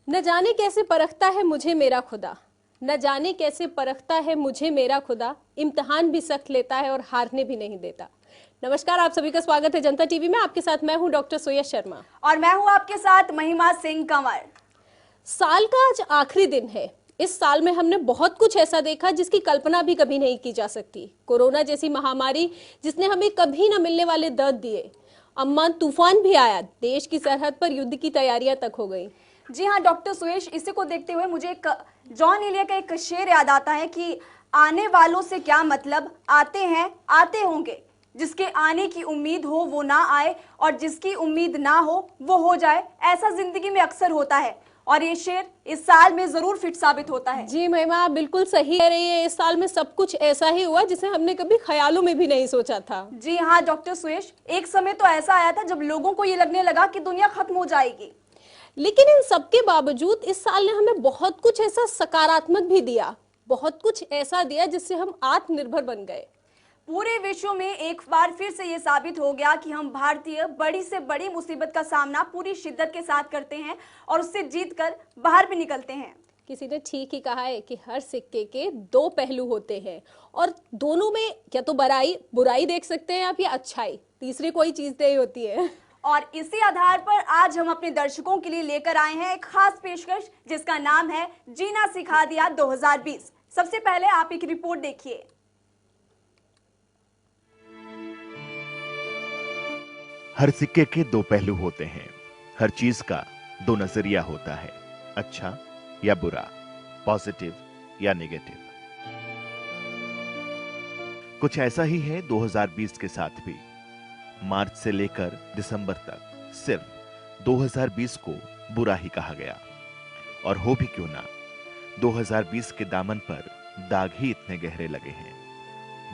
न जाने कैसे परखता है मुझे मेरा खुदा, न जाने कैसे परखता है मुझे मेरा खुदा, इम्तिहान भी सख्त लेता है और हारने भी नहीं देता। नमस्कार, आप सभी का स्वागत है जनता टीवी में। आपके साथ मैं हूं डॉक्टर सोया शर्मा और मैं हूं आपके साथ महिमा सिंह कंवर। साल का आज आखिरी दिन है। इस साल में हमने बहुत कुछ ऐसा देखा जिसकी कल्पना भी कभी नहीं की जा सकती। कोरोना जैसी महामारी जिसने हमें कभी न मिलने वाले दर्द दिए। अम्मान तूफान भी आया, देश की सरहद पर युद्ध की तैयारियां तक हो गई। जी हाँ डॉक्टर सुयश, इसी को देखते हुए मुझे एक जॉन एलिया का एक शेर याद आता है कि आने वालों से क्या मतलब, आते हैं आते होंगे, जिसके आने की उम्मीद हो वो ना आए और जिसकी उम्मीद ना हो वो हो जाए। ऐसा जिंदगी में अक्सर होता है और ये शेर इस साल में जरूर फिट साबित होता है। जी महिमा, आप बिल्कुल सही कह रही है। इस साल में सब कुछ ऐसा ही हुआ जिसे हमने कभी ख्यालों में भी नहीं सोचा था। जी हाँ डॉक्टर सुयश, एक समय तो ऐसा आया था जब लोगों को ये लगने लगा कि दुनिया खत्म हो जाएगी, लेकिन इन सबके बावजूद इस साल ने हमें बहुत कुछ ऐसा सकारात्मक भी दिया, बहुत कुछ ऐसा दिया जिससे हम आत्मनिर्भर बन गए। पूरे विश्व में एक बार फिर से ये साबित हो गया कि हम भारतीय बड़ी से बड़ी मुसीबत का सामना पूरी शिद्दत के साथ करते हैं और उससे जीतकर बाहर भी निकलते हैं। किसी ने ठीक ही कहा है कि हर सिक्के के दो पहलू होते हैं और दोनों में या तो बुराई देख सकते हैं आप या अच्छाई, तीसरी कोई चीज नहीं होती है। और इसी आधार पर आज हम अपने दर्शकों के लिए लेकर आए हैं एक खास पेशकश जिसका नाम है जीना सिखा दिया 2020। सबसे पहले आप एक रिपोर्ट देखिए। हर सिक्के के दो पहलू होते हैं। हर चीज का दो नजरिया होता है, अच्छा या बुरा, पॉजिटिव या नेगेटिव। कुछ ऐसा ही है 2020 के साथ भी। मार्च से लेकर दिसंबर तक सिर्फ 2020 को बुरा ही कहा गया। और हो भी क्यों ना, 2020 के दामन पर दाग ही इतने गहरे लगे हैं।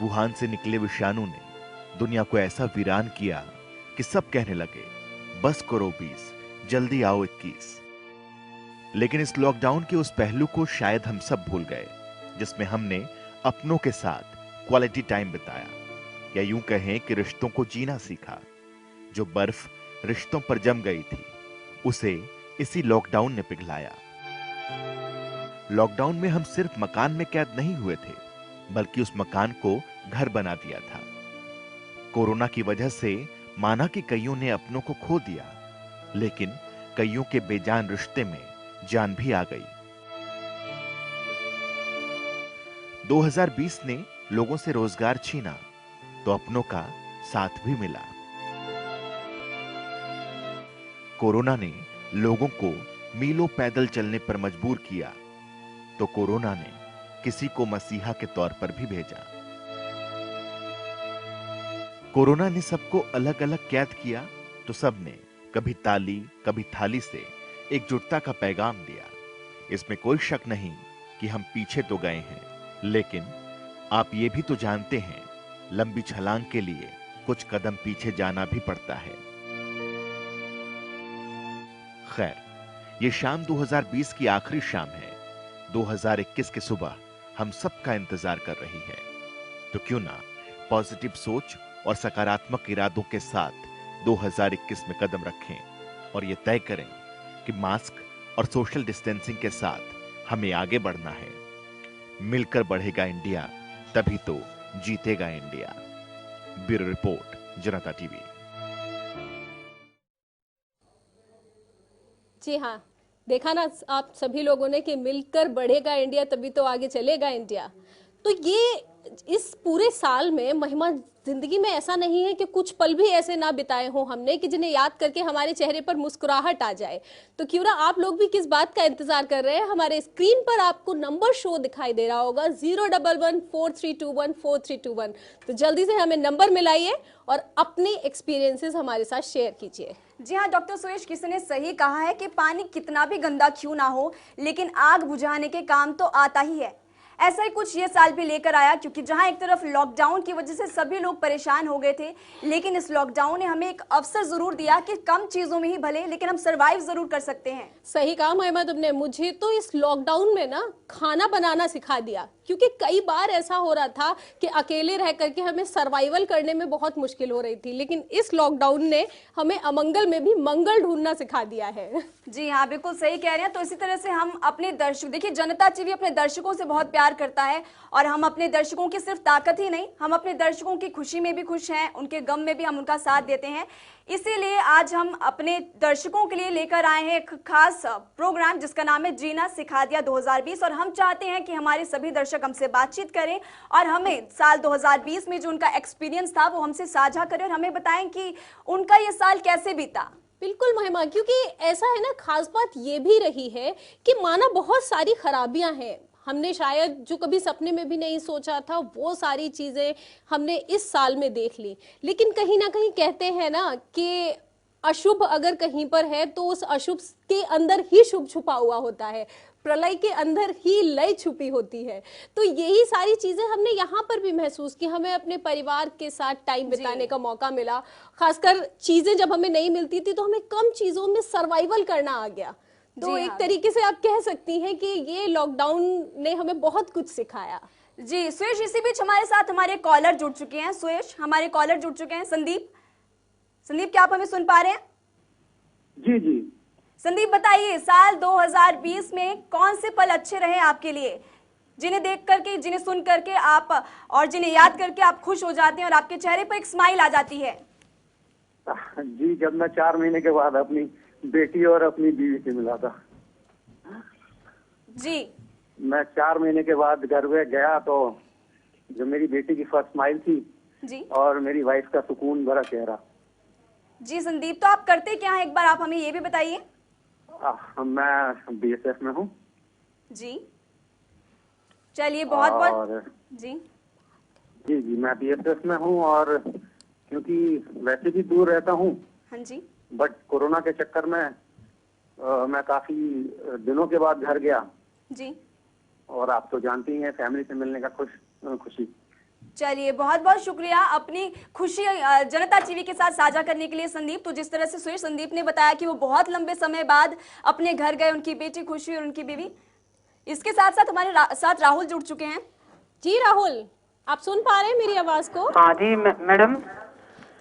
वुहान से निकले विषाणु ने दुनिया को ऐसा वीरान किया कि सब कहने लगे बस करो 20, जल्दी आओ 21। लेकिन इस लॉकडाउन के उस पहलू को शायद हम सब भूल गए जिसमें हमने अपनों के साथ क्वालिटी टाइम बिताया, या यूं कहें कि रिश्तों को जीना सीखा। जो बर्फ रिश्तों पर जम गई थी उसे इसी लॉकडाउन ने पिघलाया। लॉकडाउन में हम सिर्फ मकान में कैद नहीं हुए थे, बल्कि उस मकान को घर बना दिया था। कोरोना की वजह से माना कि कईयों ने अपनों को खो दिया, लेकिन कईयों के बेजान रिश्ते में जान भी आ गई। 2020 ने लोगों से रोजगार छीना तो अपनों का साथ भी मिला। कोरोना ने लोगों को मीलों पैदल चलने पर मजबूर किया तो कोरोना ने किसी को मसीहा के तौर पर भी भेजा। कोरोना ने सबको अलग अलग कैद किया तो सबने कभी ताली कभी थाली से एकजुटता का पैगाम दिया। इसमें कोई शक नहीं कि हम पीछे तो गए हैं, लेकिन आप ये भी तो जानते हैं लंबी छलांग के लिए कुछ कदम पीछे जाना भी पड़ता है। खैर, ये शाम 2020 की आखिरी शाम है। 2021 की सुबह हम सबका इंतजार कर रही है। तो क्यों ना पॉजिटिव सोच और सकारात्मक इरादों के साथ 2021 में कदम रखें और ये तय करें कि मास्क और सोशल डिस्टेंसिंग के साथ हमें आगे बढ़ना है। मिलकर बढ़ेगा इंडिया, तभी तो जीतेगा इंडिया। ब्यूरो रिपोर्ट, जनता टीवी। जी हाँ, देखा ना आप सभी लोगों ने कि मिलकर बढ़ेगा इंडिया तभी तो आगे चलेगा इंडिया। तो ये इस पूरे साल में महिमा, जिंदगी में ऐसा नहीं है कि कुछ पल भी ऐसे ना बिताए हों हमने कि जिन्हें याद करके हमारे चेहरे पर मुस्कुराहट आ जाए। तो क्यों ना आप लोग भी किस बात का इंतजार कर रहे हैं। हमारे स्क्रीन पर आपको नंबर शो दिखाई दे रहा होगा 01143214321। तो जल्दी से हमें नंबर मिलाइए और अपने एक्सपीरियंसेस हमारे साथ शेयर कीजिए। जी हाँ डॉक्टर सुयश, किसी ने सही कहा है कि पानी कितना भी गंदा क्यों ना हो, लेकिन आग बुझाने के काम तो आता ही है। ऐसा ही कुछ ये साल भी लेकर आया, क्योंकि जहां एक तरफ लॉकडाउन की वजह से सभी लोग परेशान हो गए थे, लेकिन इस लॉकडाउन ने हमें एक अवसर जरूर दिया कि कम चीजों में ही भले लेकिन हम सरवाइव जरूर कर सकते हैं। सही कहा महिमा तुमने। मुझे तो इस लॉकडाउन में ना खाना बनाना सिखा दिया, क्योंकि कई बार ऐसा हो रहा था कि अकेले रह करके हमें सर्वाइवल करने में बहुत मुश्किल हो रही थी, लेकिन इस लॉकडाउन ने हमें अमंगल में भी मंगल ढूंढना सिखा दिया है। जी हाँ, बिल्कुल सही कह रहे हैं। तो इसी तरह से हम अपने दर्शक, देखिए जनता टीवी अपने दर्शकों से बहुत प्यार करता है, और हम अपने दर्शकों की सिर्फ ताकत ही नहीं, हम अपने दर्शकों की खुशी में भी खुश हैं, उनके गम में भी हम उनका साथ देते हैं। इसीलिए आज हम अपने दर्शकों के लिए लेकर आए हैं एक खास प्रोग्राम जिसका नाम है जीना सिखा दिया 2020, और हम चाहते हैं कि हमारे सभी दर्शक हमसे बातचीत करें और हमें साल 2020 में जो उनका एक्सपीरियंस था वो हमसे साझा करें, और हमें बताएं कि उनका ये साल कैसे बीता। बिल्कुल महिमा, क्योंकि ऐसा है ना, खास बात ये भी रही है कि माना बहुत सारी खराबियां हैं, हमने शायद जो कभी सपने में भी नहीं सोचा था वो सारी चीजें हमने इस साल में देख ली, लेकिन कहीं ना कहीं कहते हैं ना कि अशुभ अगर कहीं पर है तो उस अशुभ के अंदर ही शुभ छुपा हुआ होता है, प्रलय के अंदर ही लय छुपी होती है। तो यही सारी चीजें हमने यहाँ पर भी महसूस की, हमें अपने परिवार के साथ टाइम बिताने का मौका मिला। खासकर चीजें जब हमें नहीं मिलती थी तो हमें कम चीजों में सर्वाइवल करना आ गया। तो एक तरीके से आप कह सकती हैं कि ये लॉकडाउन ने हमें बहुत कुछ सिखाया। जी सुयश, इसी बीच हमारे साथ हमारे कॉलर जुड़ चुके हैं। सुयश, हमारे कॉलर जुड़ चुके हैं। संदीप, संदीप क्या आप हमें सुन पा रहे हैं? जी जी। संदीप बताइए, साल 2020 में कौन से पल अच्छे रहे आपके लिए, जिन्हें देख करके, जिन्हें सुन करके आप और जिन्हें याद करके आप खुश हो जाते हैं और आपके चेहरे पर एक स्माइल आ जाती है? जी, जब मैं 4 महीने के बाद अपनी बेटी और अपनी बीवी से मिला था। जी, मैं 4 महीने के बाद घर में गया तो जो मेरी बेटी की फर्स्ट स्माइल थी जी, और मेरी वाइफ का सुकून भरा चेहरा। जी संदीप, तो आप करते क्या हैं, एक बार आप हमें ये भी बताइए। मैं बीएसएफ में हूँ। जी, चलिए बहुत बहुत जी जी, मैं बीएसएफ में हूँ, और क्योंकि वैसे भी दूर रहता हूँ, हाँ जी, बट कोरोना के चक्कर में मैं काफी दिनों के बाद घर गया, जी, और आप तो जानती हैं फैमिली से मिलने का खुशी। चलिए बहुत बहुत शुक्रिया अपनी खुशी जनता टीवी के साथ साझा करने के लिए संदीप। तो जिस तरह से सुरेश संदीप ने बताया कि वो बहुत लंबे समय बाद अपने घर गए, उनकी बेटी खुश हुई और उनकी बीवी। इसके साथ साथ हमारे साथ राहुल जुड़ चुके हैं। जी राहुल, आप सुन पा रहे हैं मेरी आवाज को? हाँ जी मैडम।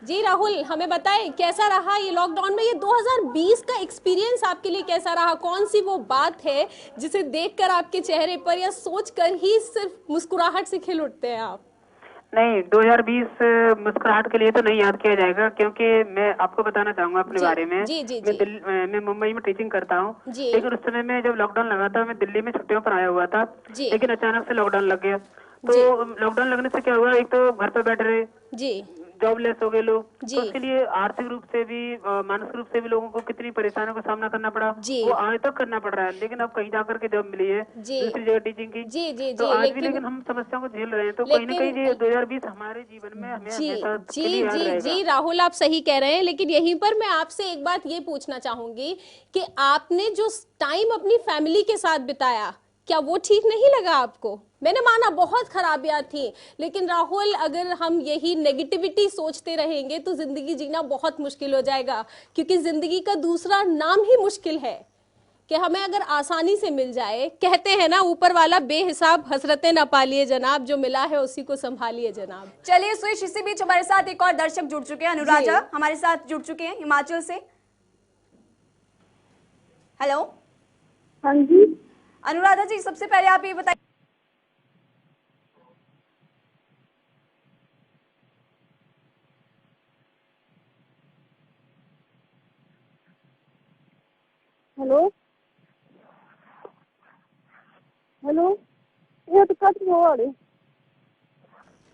जी राहुल, हमें बताएं कैसा रहा ये लॉकडाउन में, ये 2020 का एक्सपीरियंस आपके लिए कैसा रहा? कौन सी वो बात है जिसे देखकर आपके चेहरे पर या सोचकर ही सिर्फ मुस्कुराहट से खिल उठते हैं आप? नहीं, 2020 मुस्कुराहट के लिए तो नहीं याद किया जाएगा, क्योंकि मैं आपको बताना चाहूंगा अपने बारे में। जी जी मैं जी मैं मुंबई में टीचिंग करता हूँ, जी। लेकिन उस समय में जब लॉकडाउन लगा था मैं दिल्ली में छुट्टियों पर आया हुआ था, जी। लेकिन अचानक से लॉकडाउन लग गया। तो लॉकडाउन लगने से क्या हुआ, एक तो घर पर बैठ रहे, जी जॉबलेस हो गए लोग, जी। तो उसके लिए आर्थिक रूप से भी मानसिक रूप से भी लोगों को कितनी परेशानियों का सामना करना पड़ा, जी। वो आज तक करना पड़ रहा है। लेकिन अब कहीं जाकर के जॉब मिली है जी। दूसरी जगह टीचिंग की, जी जी तो जी, आज भी लेकिन हम समस्याओं को झेल रहे हैं। तो कहीं ना कहीं ये 2020 हमारे जीवन में हमें जी हमेशा के लिए जी याद जी रहेगा। जी राहुल, आप सही कह रहे हैं, लेकिन यहीं पर मैं आपसे एक बात ये पूछना चाहूंगी कि आपने जो टाइम अपनी फैमिली के साथ बिताया, क्या वो ठीक नहीं लगा आपको? मैंने माना बहुत खराबियां थी, लेकिन राहुल अगर हम यही नेगेटिविटी सोचते रहेंगे तो जिंदगी जीना बहुत मुश्किल हो जाएगा, क्योंकि जिंदगी का दूसरा नाम ही मुश्किल है कि हमें अगर आसानी से मिल जाए, कहते हैं ना ऊपर वाला बेहिसाब हसरतें न पालिए जनाब, जो मिला है उसी को संभालिए जनाब। चलिए सुरेश, इसी बीच हमारे साथ एक और दर्शक जुड़ चुके हैं। अनुराधा हमारे साथ जुड़ चुके हैं हिमाचल से। हेलो। हाँ जी। अनुराधा जी, सबसे पहले आप ये बताइए, हेलो हेलो, ये तो कट हो रही,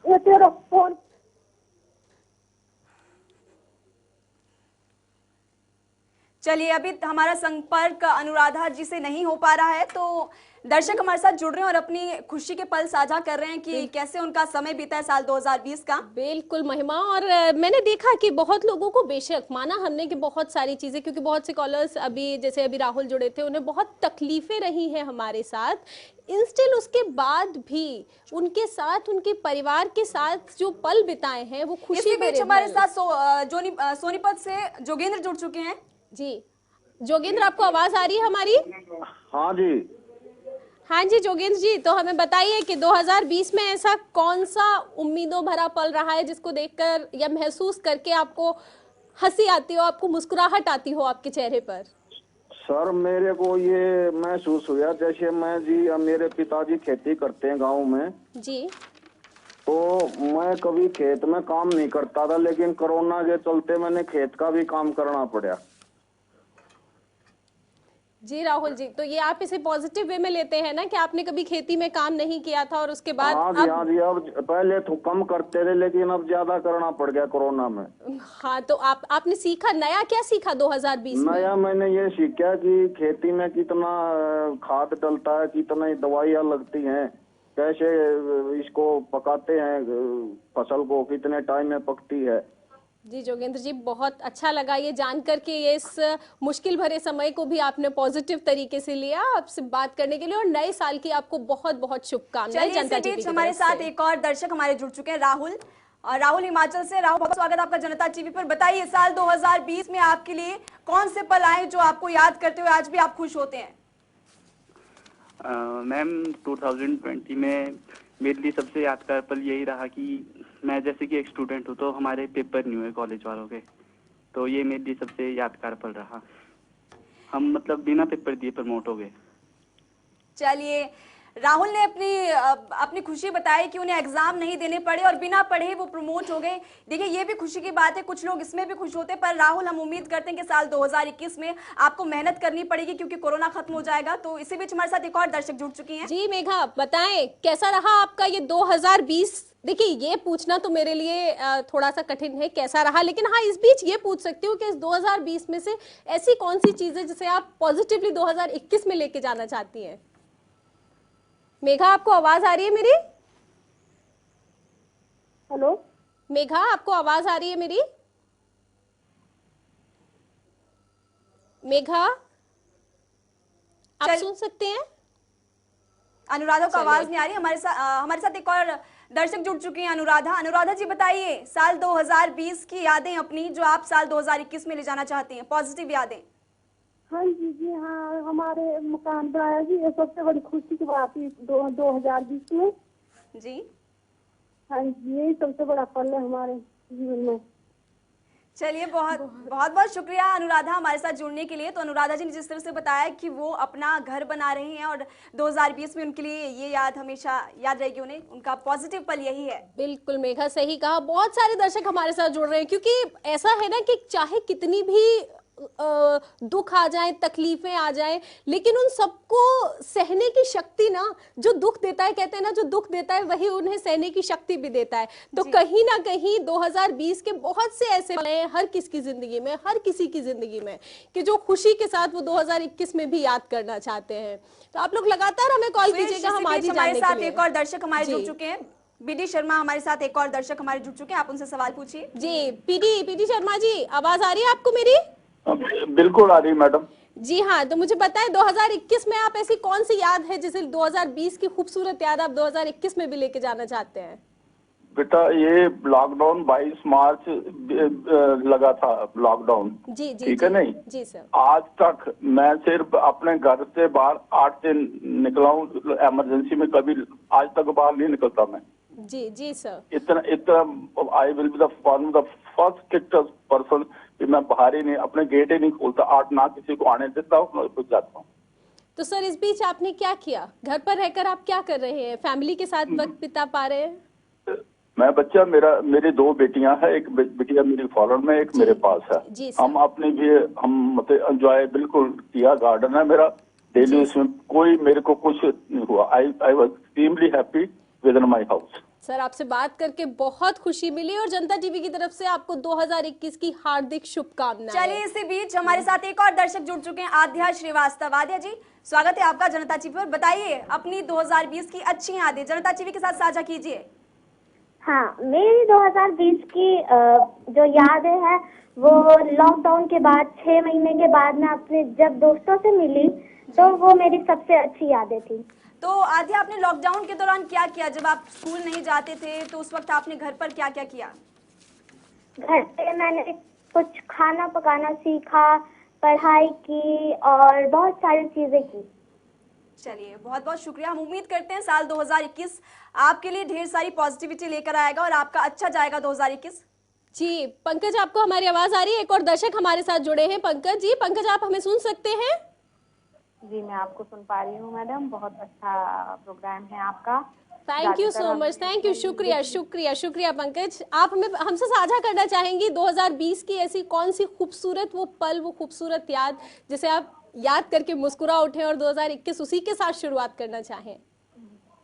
ये तेरा फोन। चलिए, अभी हमारा संपर्क अनुराधा जी से नहीं हो पा रहा है, तो दर्शक हमारे साथ जुड़ रहे हैं और अपनी खुशी के पल साझा कर रहे हैं कि कैसे उनका समय बीता है साल 2020 का। बिल्कुल महिमा, और मैंने देखा कि बहुत लोगों को, बेशक माना हमने कि बहुत सारी चीज़ें, क्योंकि बहुत से कॉलर्स अभी जैसे अभी राहुल जुड़े थे, उन्हें बहुत तकलीफें रही हैं हमारे साथ, इंस्टिल उसके बाद भी उनके साथ, उनके परिवार के साथ जो पल बिताए हैं वो खुशी इसी बीच भरे हमारे पल। साथ सोनीपत से जोगेंद्र जुड़ चुके हैं। जी जोगेंद्र, आपको आवाज आ रही है हमारी? हाँ जी। हाँ जी जोगेंद्र जी, तो हमें बताइए कि 2020 में ऐसा कौन सा उम्मीदों भरा पल रहा है जिसको देखकर या महसूस करके आपको हंसी आती हो, आपको मुस्कुराहट आती हो आपके चेहरे पर? सर, मेरे को ये महसूस हुआ जैसे मैं जी, मेरे पिताजी खेती करते हैं गांव में जी। तो मैं कभी खेत में काम नहीं करता था, लेकिन कोरोना के चलते मैंने खेत का भी काम करना पड़ा। जी राहुल जी, तो ये आप इसे पॉजिटिव वे में लेते हैं ना कि आपने कभी खेती में काम नहीं किया था और उसके बाद हाँ जी, हाँ जी। अब पहले तो कम करते थे, लेकिन अब ज्यादा करना पड़ गया कोरोना में। हाँ, तो आपने सीखा, नया क्या सीखा 2020 में? नया मैंने ये सीखा कि खेती में कितना खाद डलता है, कितनी दवाइयाँ लगती हैं, कैसे इसको पकाते हैं फसल को, कितने टाइम में पकती है। जी जोगेंद्र जी, बहुत अच्छा लगा ये जानकर कि ये इस मुश्किल भरे समय को भी आपने पॉजिटिव तरीके से लिया। आपसे बात करने के लिए और नए साल की आपको बहुत बहुत शुभकामनाएं। जनता टीवी की हमारे साथ एक और दर्शक हमारे जुड़ चुके हैं, राहुल। और राहुल हिमाचल से। राहुल, बहुत स्वागत आपका जनता टीवी पर। बताइए, साल 2020 में आपके लिए कौन से पल आए जो आपको याद करते हुए आज भी आप खुश होते हैं? मैम, 2020 में मेरे लिए सबसे यादगार पल यही रहा कि मैं जैसे कि एक स्टूडेंट हूँ, तो हमारे पेपर नहीं हुए कॉलेज वालों के, तो ये मेरे लिए सबसे यादगार पल रहा। हम मतलब बिना पेपर दिए प्रमोट हो गए। चलिए, राहुल ने अपनी खुशी बताई कि उन्हें एग्जाम नहीं देने पड़े और बिना पढ़े वो प्रमोट हो गए। देखिए, ये भी खुशी की बात है, कुछ लोग इसमें भी खुश होते हैं, पर राहुल, हम उम्मीद करते हैं कि साल 2021 में आपको मेहनत करनी पड़ेगी क्योंकि कोरोना खत्म हो जाएगा। तो इसी बीच हमारे साथ एक और दर्शक जुड़ चुकी हैं। जी मेघा, बताएं कैसा रहा आपका ये 2020? देखिए, ये पूछना तो मेरे लिए थोड़ा सा कठिन है कैसा रहा, लेकिन हाँ, इस बीच ये पूछ सकती हूँ कि इस 2020 में से ऐसी कौन सी चीजें जिसे आप पॉजिटिवली 2021 में लेके जाना चाहती हैं? मेघा, आपको आवाज आ रही है मेरी? हेलो मेघा, आपको आवाज आ रही है मेरी? मेघा, आप सुन सकते हैं? अनुराधा को आवाज नहीं आ रही। हमारे साथ एक और दर्शक जुड़ चुकी हैं, अनुराधा जी, बताइए साल 2020 की यादें अपनी जो आप साल 2021 में ले जाना चाहती हैं, पॉजिटिव यादें। हाँ जी जी, हाँ, हमारे मकान बनाया जी, ये सबसे बड़ी खुशी की बात है 2020 में जी। हाँ जी, यही सबसे बड़ा पल है हमारे जीवन में। चलिए, बहुत शुक्रिया अनुराधा हमारे साथ जुड़ने के लिए। तो अनुराधा जी ने जिस तरह से बताया कि वो अपना घर बना रही हैं और 2020 में उनके लिए ये याद हमेशा याद रहेगी उन्हें, उनका पॉजिटिव पल यही है। बिल्कुल मेघा, सही कहा। बहुत सारे दर्शक हमारे साथ जुड़ रहे हैं क्योंकि ऐसा है ना कि चाहे कितनी भी दुख आ जाए, तकलीफें आ जाए, लेकिन उन सबको सहने की शक्ति ना, जो दुख देता है, कहते हैं ना, जो दुख देता है वही उन्हें सहने की शक्ति भी देता है। तो कहीं ना कहीं 2020 के बहुत से ऐसे पल हैं हर किसी की जिंदगी में कि जो खुशी के साथ वो 2021 में भी याद करना चाहते हैं। तो आप लोग लगातार हमें कॉल कीजिएगा, हम आज ही हमारे साथ एक और दर्शक हमारे जुड़ चुके हैं, बीडी शर्मा हमारे साथ एक और दर्शक हमारे जुड़ चुके हैं, आप उनसे सवाल पूछिए। जी पीडी शर्मा जी, आवाज आ रही है आपको मेरी? बिल्कुल आ रही मैडम। जी हाँ, तो मुझे बताएं 2021 में आप ऐसी कौन सी याद है जिसे 2020 की खूबसूरत याद आप 2021 में भी लेके जाना चाहते हैं? बेटा, ये लॉकडाउन 22 मार्च लगा था, लॉकडाउन। जी जी, ठीक है नहीं? जी सर। आज तक मैं सिर्फ अपने घर से बाहर 8 दिन निकला हूँ इमरजेंसी में, कभी आज तक बाहर नहीं निकलता मैं। जी जी सर। इतना I will be the first strictest person कि मैं बाहर ही नहीं, अपने गेट ही नहीं खोलता, 8 ना किसी को आने देता हूँ, मैं खुद जाता हूँ। तो सर, इस बीच आपने क्या किया? घर पर रहकर आप क्या कर रहे हैं? फैमिली के साथ वक्त बिता पा रहे हैं? मैं बच्चा, मेरी 2 बेटियां हैं, एक बिटिया मेरी फॉरेन में, एक मेरे पास है। हम अपने भी मतलब एंजॉय बिल्कुल किया, गार्डन है मेरा डेली, उसमें कोई मेरे को कुछ नहीं हुआ। I was extremely happy with in my house. Sir आपसे बात करके बहुत खुशी मिली और जनता टीवी की तरफ से आपको 2021 की हार्दिक शुभकामनाएं। चलिए इसी बीच हमारे साथ एक और दर्शक जुड़ चुके हैं, आध्या श्रीवास्तव। आध्या जी, स्वागत है आपका जनता टीवी पर। बताइए अपनी 2020 की अच्छी यादें जनता टीवी के साथ साझा कीजिए। हाँ, मेरी 2020 की जो यादें है वो लॉकडाउन के बाद 6 महीने के बाद मैं अपने जब दोस्तों से मिली तो वो मेरी सबसे अच्छी यादें थी। तो आध्या, आपने लॉकडाउन के दौरान क्या किया? जब आप स्कूल नहीं जाते थे तो उस वक्त आपने घर पर क्या क्या किया? घर पे मैंने कुछ खाना पकाना सीखा, पढ़ाई की और बहुत सारी चीजें की। चलिए बहुत बहुत शुक्रिया। हम उम्मीद करते हैं साल 2021 आपके लिए ढेर सारी पॉजिटिविटी लेकर आएगा और आपका अच्छा जाएगा 2021। जी पंकज, आपको हमारी आवाज आ रही है? एक और दर्शक हमारे साथ जुड़े हैं। पंकज जी, पंकज आप हमें सुन सकते हैं? जी मैं आपको सुन पा रही हूँ मैडम, बहुत अच्छा प्रोग्राम है आपका। Thank you so much, thank you, शुक्रिया शुक्रिया शुक्रिया। पंकज, आप हमें हमसे साझा करना चाहेंगी 2020 की ऐसी कौन सी खूबसूरत वो पल, वो खूबसूरत याद जिसे आप याद करके मुस्कुरा उठे और 2021 उसी के साथ शुरुआत करना चाहें?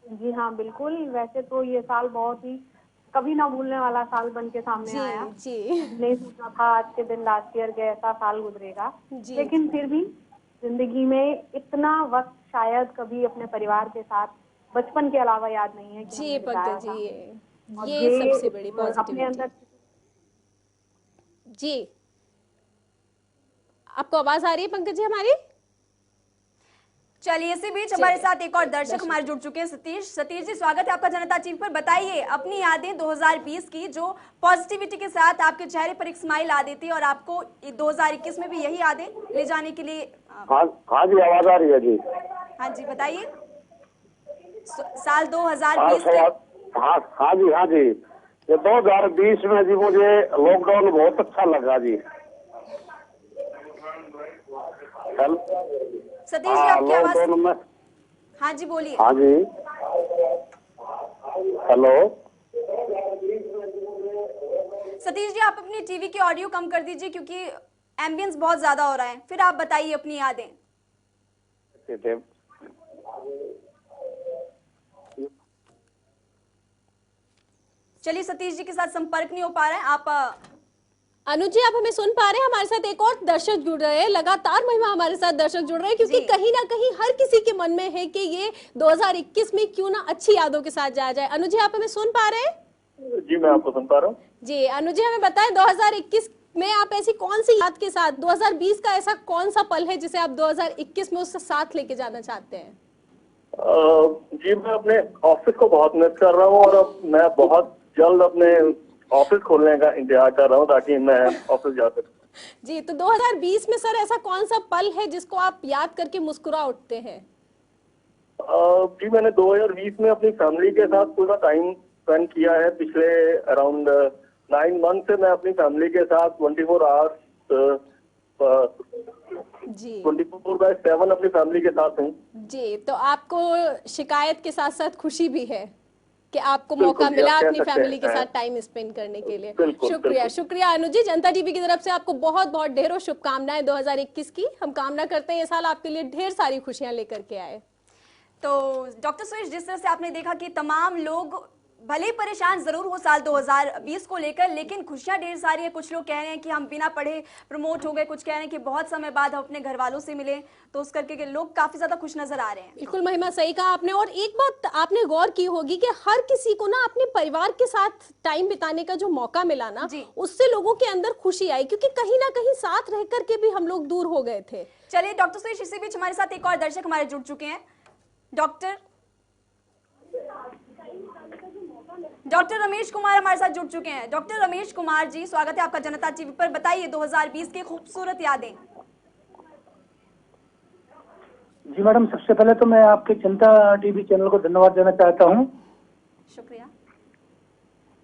जी हाँ बिल्कुल, वैसे तो ये साल बहुत ही कभी ना भूलने वाला साल बन के सामने आया। जी नहीं सोचा था आज के दिन लास्ट ईयर के ऐसा साल गुजरेगा, जी। लेकिन फिर भी जिंदगी में इतना वक्त शायद कभी अपने परिवार के साथ बचपन के अलावा याद नहीं है कि जी हमने बिताया पंकज था। जी, और ये सबसे बड़ी अपने पॉजिटिविटी। अंदर जी आपको आवाज आ रही है पंकज जी हमारी? चलिए इसी बीच हमारे साथ एक और दर्शक हमारे जुड़ चुके हैं, सतीश। सतीश जी, स्वागत है आपका जनता टीवी पर। बताइए अपनी यादें 2020 की, जो पॉजिटिविटी के साथ आपके चेहरे पर एक स्माइल आ देती है और आपको 2021 में भी यही यादें ले जाने के लिए। हाँ जी, आवाज आ रही है जी। हाँ जी बताइए, साल 2020 के। हाँ जी, ये 2020 में जी मुझे लॉकडाउन बहुत अच्छा लगा जी। सतीश जी आपकी आवाज। लॉकडाउन में। हाँ जी बोलिए। हाँ जी, हेलो सतीश जी, आप अपनी टीवी की ऑडियो कम कर दीजिए क्योंकि एम्बियंस बहुत ज्यादा हो रहा है। फिर आप बताइए अपनी यादें। चलिए सतीश जी के साथ संपर्क नहीं हो पा रहा है। आप अनुज जी, आप हमें सुन पा रहे हैं? हमारे साथ एक और दर्शक जुड़ रहे हैं, लगातार महिमा हमारे साथ दर्शक जुड़ रहे हैं क्योंकि कहीं ना कहीं हर किसी के मन में है कि ये 2021 में क्यों ना अच्छी यादों के साथ जाया जाए। अनुज जी, आप हमें सुन पा रहे हैं? जी मैं आपको सुन पा रहा हूँ। जी अनुज जी, हमें बताएं 2021 में आप ऐसी कौन सी याद के साथ, 2020 का ऐसा कौन सा पल है जिसे आप 2021 में उससे साथ लेके जाना चाहते हैं? जी मैं अपने ऑफिस को बहुत मिस कर रहा हूँ और अब मैं बहुत जल्द अपने ऑफिस खोलने का इंतजार कर रहा हूँ ताकि मैं ऑफिस जा सकूँ। जी, तो 2020 में सर ऐसा कौन सा पल है जिसको आप याद करके मुस्कुरा उठते हैं? जी मैंने 2020 में अपनी फैमिली के साथ पूरा टाइम स्पेंड किया है। पिछले अराउंड 9 मंथ से मैं अपनी फैमिली के साथ 24 आवर्स जी 24/7 अपनी फैमिली के साथ हूँ। जी, तो आपको शिकायत के साथ साथ खुशी भी है कि आपको बिल्कुल मौका जी, मिला आप कह अपनी सकते फैमिली के हैं। साथ टाइम स्पेंड करने के लिए। बिल्कुल, शुक्रिया बिल्कुल। शुक्रिया अनुज जी, जनता टीवी की तरफ से आपको बहुत बहुत ढेरों शुभकामनाएं 2021 की। हम कामना करते हैं ये साल आपके लिए ढेर सारी खुशियां लेकर के आए। तो डॉक्टर सुरेश, जिस तरह से आपने देखा कि तमाम लोग भले ही परेशान जरूर हो साल 2020 को लेकर, लेकिन खुशियां ढेर सारी है। कुछ लोग कह रहे हैं कि हम बिना पढ़े प्रमोट हो गए, कुछ कह रहे हैं कि बहुत समय बाद हम अपने घर वालों से मिले, तो उस करके के लोग काफी ज्यादा खुश नजर आ रहे हैं। बिल्कुल महिमा, सही कहा आपने। और एक बात आपने गौर की होगी कि हर किसी को ना अपने परिवार के साथ टाइम बिताने का जो मौका मिला ना, उससे लोगों के अंदर खुशी आई क्योंकि कहीं ना कहीं साथ रह करके भी हम लोग दूर हो गए थे। चलिए डॉक्टर सुरेश, इसी बीच हमारे साथ एक और दर्शक हमारे जुड़ चुके हैं, डॉक्टर रमेश कुमार हमारे साथ जुड़ चुके हैं। डॉक्टर रमेश कुमार जी, स्वागत है आपका जनता टीवी पर। बताइए 2020 की खूबसूरत यादें। जी मैडम, सबसे पहले तो मैं आपके जनता टीवी चैनल को धन्यवाद देना चाहता हूँ। शुक्रिया।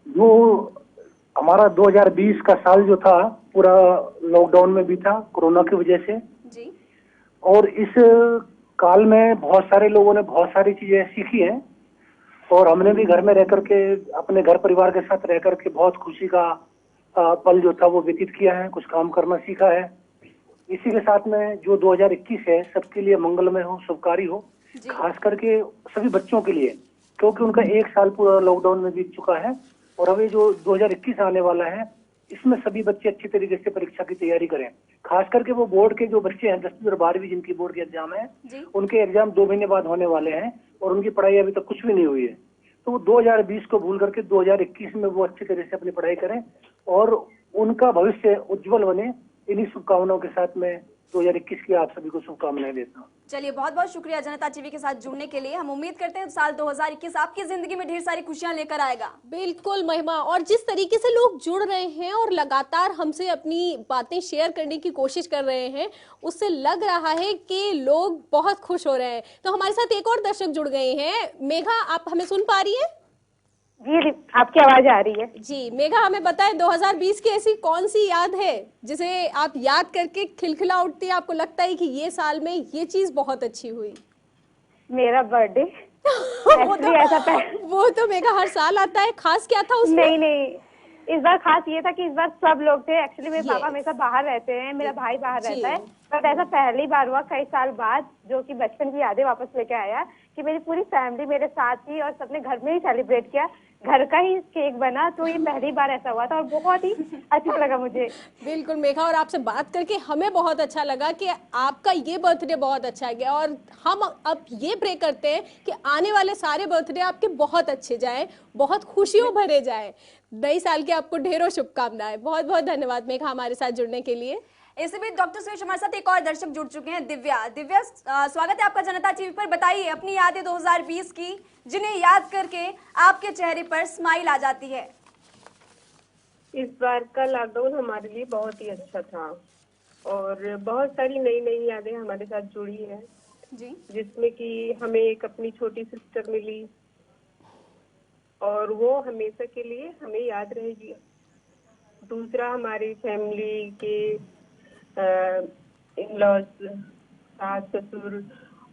जो हमारा 2020 का साल जो था पूरा लॉकडाउन में बीता कोरोना की वजह से जी। और इस काल में बहुत सारे लोगों ने बहुत सारी चीजें सीखी हैं और हमने भी घर में रह करके अपने घर परिवार के साथ रह करके बहुत खुशी का पल जो था वो व्यतीत किया है, कुछ काम करना सीखा है। इसी के साथ में जो 2021 है सबके लिए मंगलमय हो, शुभकारी हो, खास करके सभी बच्चों के लिए क्योंकि उनका 1 साल पूरा लॉकडाउन में बीत चुका है और अब ये जो 2021 आने वाला है इसमें सभी बच्चे अच्छी तरीके से परीक्षा की तैयारी करें। खास करके वो बोर्ड के जो बच्चे हैं 10वीं और 12वीं जिनकी बोर्ड के एग्जाम है, उनके एग्जाम 2 महीने बाद होने वाले हैं और उनकी पढ़ाई अभी तक कुछ भी नहीं हुई है। तो वो 2020 को भूल करके 2021 में वो अच्छी तरह से अपनी पढ़ाई करें और उनका भविष्य उज्जवल बने। इन्हीं शुभकामनाओं के साथ में 2021 की आप सभी को शुभकामनाएं देता हूँ। चलिए, बहुत बहुत शुक्रिया जनता टीवी के साथ जुड़ने के लिए। हम उम्मीद करते हैं साल 2021 आपकी जिंदगी में ढेर सारी खुशियां लेकर आएगा। बिल्कुल महिमा, और जिस तरीके से लोग जुड़ रहे हैं और लगातार हमसे अपनी बातें शेयर करने की कोशिश कर रहे हैं, उससे लग रहा है कि लोग बहुत खुश हो रहे हैं। तो हमारे साथ एक और दर्शक जुड़ गए हैं। मेघा, आप हमें सुन पा रही है? जी, आपकी आवाज आ रही है। जी मेघा, हमें बताएं 2020 की ऐसी कौन सी याद है जिसे आप याद करके खिलखिला उठती है, आपको लगता है कि ये साल में ये चीज बहुत अच्छी हुई? मेरा बर्थडे। वो तो मेघा हर साल आता है, खास क्या था उसमें? नहीं, इस बार खास ये था कि इस बार सब लोग थे। एक्चुअली मेरे पापा हमेशा बाहर रहते हैं, मेरा भाई बाहर रहता है, बट ऐसा पहली बार हुआ कई साल बाद, जो कि बचपन की यादें वापस लेके आया, कि मेरी पूरी फैमिली मेरे साथ थी और सबने घर में ही सेलिब्रेट किया, घर का ही केक बना। तो ये पहली बार ऐसा हुआ था और बहुत ही अच्छा लगा मुझे। बिल्कुल मेघा, और आपसे बात करके हमें बहुत अच्छा लगा कि आपका ये बर्थडे बहुत अच्छा गया और हम अब ये प्रे करते हैं कि आने वाले सारे बर्थडे आपके बहुत अच्छे जाएं, बहुत खुशियों भरे जाएं। नई साल की आपको ढेरों शुभकामनाएं। बहुत बहुत धन्यवाद मेघा हमारे साथ जुड़ने के लिए। इसी बीच डॉक्टर सुरेश हमारे साथ एक और दर्शक जुड़ चुके हैं, दिव्या, स्वागत है आपका जनता टीवी पर। बताइए अपनी यादें 2020 की, जिन्हें याद करके आपके चेहरे पर स्माइल आ जाती है। इस बार का लॉकडाउन हमारे लिए बहुत ही अच्छा था और बहुत सारी नई नई यादें हमारे साथ जुड़ी है जी, जिसमें कि हमें एक अपनी छोटी सिस्टर मिली और वो हमेशा के लिए हमें याद रहेगी। दूसरा, हमारी फैमिली के इन-लॉज, सास ससुर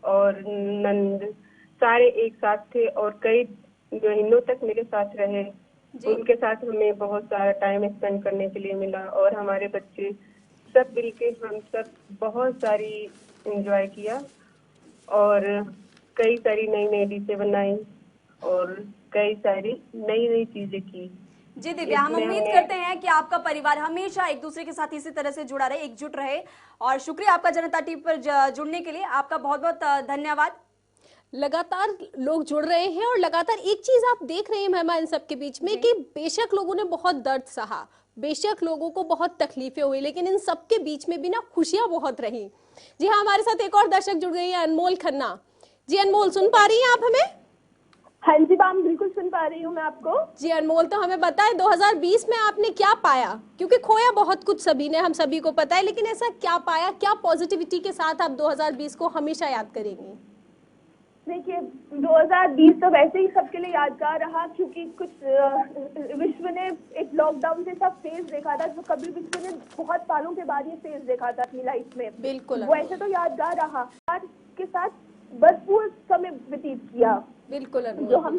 और नंद सारे एक साथ थे और कई महीनों तक मेरे साथ रहे। उनके साथ हमें बहुत सारा टाइम स्पेंड करने के लिए मिला और हमारे बच्चे सब मिलके हम सब बहुत सारी एंजॉय किया और कई सारी नई नई डिशें बनाई और कई सारी नई नई चीजें की। जी दिव्या, हम उम्मीद करते हैं कि आपका परिवार हमेशा एक दूसरे के साथ इसी तरह से जुड़ा रहे, एकजुट रहे। और शुक्रिया आपका जनता टीवी पर जुड़ने के लिए, आपका बहुत बहुत धन्यवाद। लगातार लोग जुड़ रहे हैं और लगातार एक चीज आप देख रहे हैं महिमा इन सब के बीच में कि बेशक लोगों ने बहुत दर्द सहा, बेशक लोगों को बहुत तकलीफें हुई, लेकिन इन सब के बीच में भी ना खुशियां बहुत रही। जी हाँ, हमारे साथ एक और दर्शक जुड़ गई है, अनमोल खन्ना। जी अनमोल, सुन पा रही हैं आप हमें? हाँ जी मैम, बिल्कुल सुन पा रही हूँ मैं आपको। जी अनमोल, तो हमें बताएं 2020 में आपने क्या पाया, क्योंकि खोया बहुत कुछ सभी ने, हम सभी को पता है, लेकिन ऐसा क्या पाया, क्या पॉजिटिविटी के साथ आप 2020 को हमेशा याद करेंगी? देखिए 2020 तो वैसे ही सबके लिए यादगार रहा, क्योंकि कुछ विश्व ने एक लॉकडाउन जैसा फेज देखा था जो कभी विश्व ने बहुत सालों के बाद ये फेज देखा था अपनी लाइफ में। बिल्कुल, वैसे तो यादगार रहा, के साथ भरपूर समय व्यतीत किया। बिल्कुल, जो हम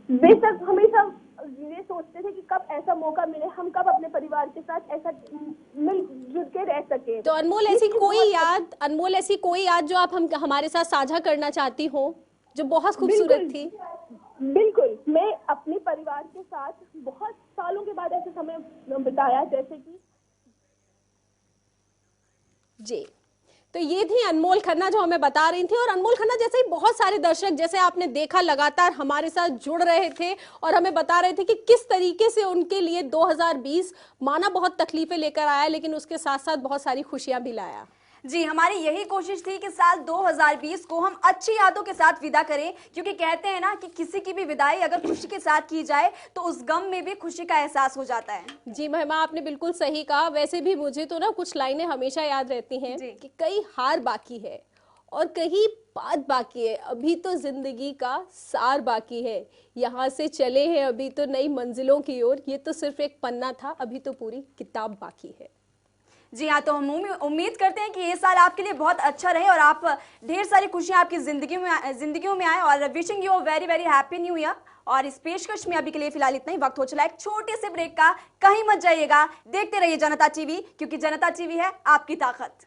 बेशक हमेशा ये सोचते थे कि कब ऐसा मौका मिले, हम कब अपने परिवार के साथ ऐसा मिलजुल के रह सके। तो अनमोल ऐसी कोई याद जो आप हमारे साथ साझा करना चाहती हो, जो बहुत खूबसूरत थी? बिल्कुल, मैं अपने परिवार के साथ बहुत सालों के बाद ऐसे समय बिताया, जैसे कि जी। तो ये थी अनमोल खन्ना जो हमें बता रही थी। और अनमोल खन्ना जैसे ही बहुत सारे दर्शक, जैसे आपने देखा, लगातार हमारे साथ जुड़ रहे थे और हमें बता रहे थे कि किस तरीके से उनके लिए 2020 माना बहुत तकलीफें लेकर आया, लेकिन उसके साथ साथ बहुत सारी खुशियां भी लाया। जी, हमारी यही कोशिश थी कि साल 2020 को हम अच्छी यादों के साथ विदा करें, क्योंकि कहते हैं ना कि किसी की भी विदाई अगर खुशी के साथ की जाए तो उस गम में भी खुशी का एहसास हो जाता है। जी महिमा, आपने बिल्कुल सही कहा। वैसे भी मुझे तो ना कुछ लाइनें हमेशा याद रहती हैं कि कई हार बाकी है और कहीं बात बाकी है, अभी तो जिंदगी का सार बाकी है, यहाँ से चले हैं अभी तो नई मंजिलों की ओर, ये तो सिर्फ एक पन्ना था, अभी तो पूरी किताब बाकी है। जी हाँ, तो हम उम्मीद करते हैं कि ये साल आपके लिए बहुत अच्छा रहे और आप ढेर सारी खुशियां आपकी जिंदगियों में आए और wishing you very very happy new year. और इस पेशकश में अभी के लिए फिलहाल इतना ही। वक्त हो चला एक छोटे से ब्रेक का, कहीं मत जाइएगा, देखते रहिए जनता टीवी, क्योंकि जनता टीवी है आपकी ताकत।